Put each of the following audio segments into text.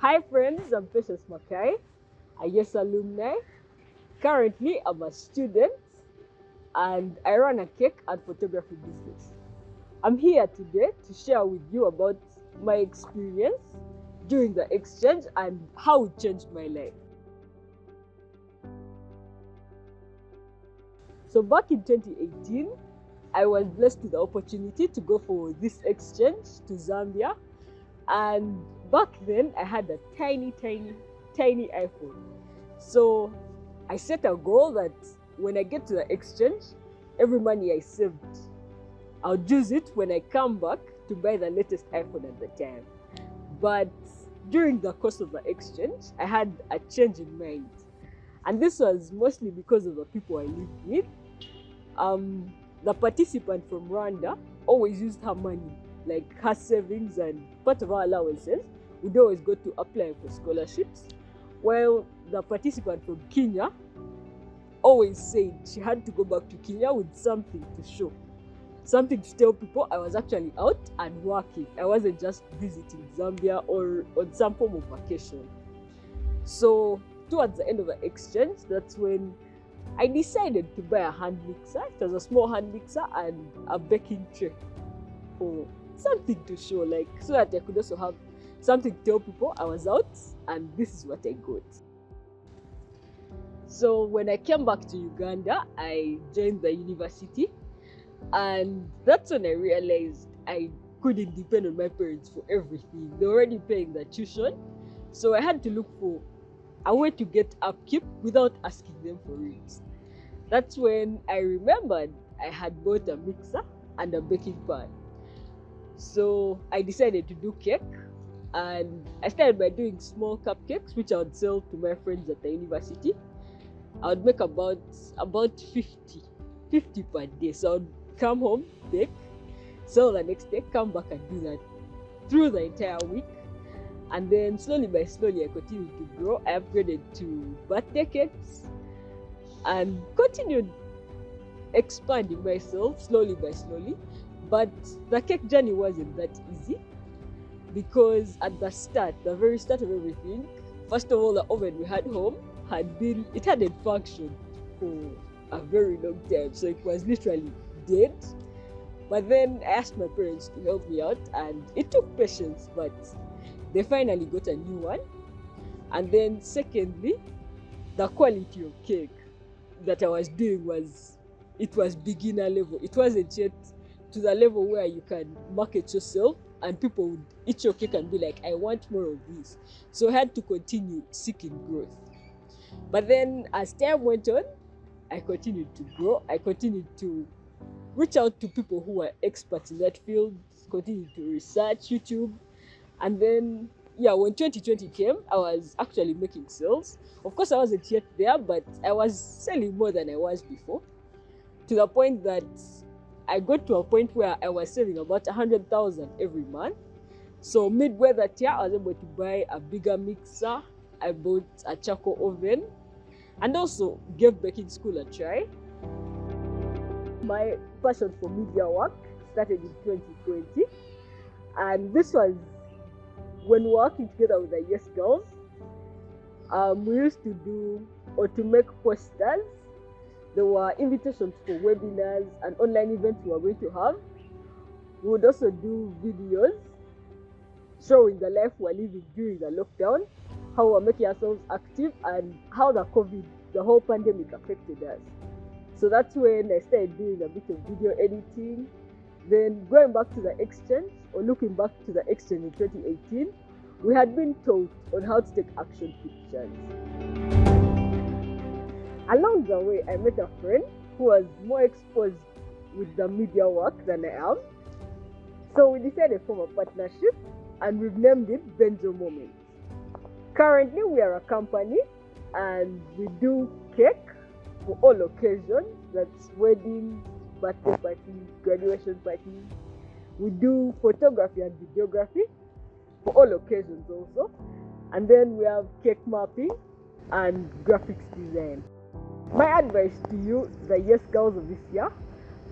Hi friends, I'm Patience Makayi, a YESS alumni. Currently, I'm a student and I run a cake and photography business. I'm here today to share with you about my experience during the exchange and how it changed my life. So back in 2018, I was blessed with the opportunity to go for this exchange to Zambia. And back then I had a tiny iPhone. So I set a goal that when I get to the exchange, every money I saved, I'll use it when I come back to buy the latest iPhone at the time. But during the course of the exchange, I had a change in mind. And this was mostly because of the people I lived with. The participant from Rwanda always used her money, like her savings and part of our allowances, would always go to apply for scholarships, while the participant from Kenya always said she had to go back to Kenya with something to show, something to tell people I was actually out and working. I wasn't just visiting Zambia or on some form of vacation. So towards the end of the exchange, that's when I decided to buy a hand mixer. It was a small hand mixer and a baking tray for something to show, like so that I could also have something to tell people I was out and this is what I got. So when I came back to Uganda, I joined the university, and that's when I realized I couldn't depend on my parents for everything. They were already paying the tuition, so I had to look for a way to get upkeep without asking them for it. That's when I remembered I had bought a mixer and a baking pan. So I decided to do cake, and I started by doing small cupcakes which I would sell to my friends at the university. I would make about 50 per day. So I would come home, bake, sell the next day, come back and do that through the entire week. And then slowly by slowly I continued to grow. I upgraded to birthday cakes and continued expanding myself slowly by slowly. But the cake journey wasn't that easy, because at the start, the very start of everything, first of all, the oven we had home hadn't functioned for a very long time. So it was literally dead. But then I asked my parents to help me out, and it took patience, but they finally got a new one. And then secondly, the quality of cake that I was doing was beginner level. It wasn't yet to the level where you can market yourself and people would eat your cake and be like, I want more of this. So I had to continue seeking growth. But then as time went on, I continued to grow. I continued to reach out to people who were experts in that field, continued to research YouTube. And then, when 2020 came, I was actually making sales. Of course, I wasn't yet there, but I was selling more than I was before, to the point that I got to a point where I was saving about 100,000 every month. So midway that year, I was able to buy a bigger mixer. I bought a charcoal oven and also gave baking school a try. My passion for media work started in 2020, and this was when we were working together with the YESS girls. We used to do or to make posters. There were invitations for webinars and online events we were going to have. We would also do videos showing the life we're living during the lockdown, how we're making ourselves active, and how the whole pandemic affected us. So that's when I started doing a bit of video editing. Then going back to the exchange, or looking back to the exchange in 2018, we had been taught on how to take action pictures. Along the way, I met a friend who was more exposed with the media work than I am. So we decided to form a partnership, and we've named it Benzo Moments. Currently, we are a company and we do cake for all occasions. That's weddings, birthday parties, graduation parties. We do photography and videography for all occasions also. And then we have cake mapping and graphics design. My advice to you, the YESS girls of this year,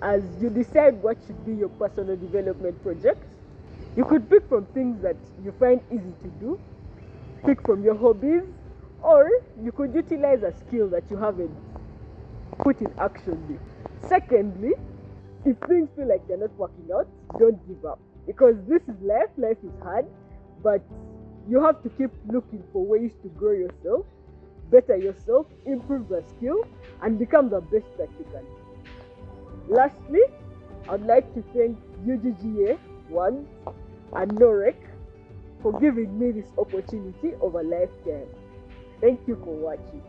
as you decide what should be your personal development project, you could pick from things that you find easy to do, pick from your hobbies, or you could utilize a skill that you haven't put in action yet. Secondly, if things feel like they're not working out, don't give up, because this is life. Life is hard, but you have to keep looking for ways to grow yourself, better yourself, improve the skill, and become the best that you can. Lastly, I'd like to thank UGGA, WAGS, and NOREC for giving me this opportunity of a lifetime. Thank you for watching.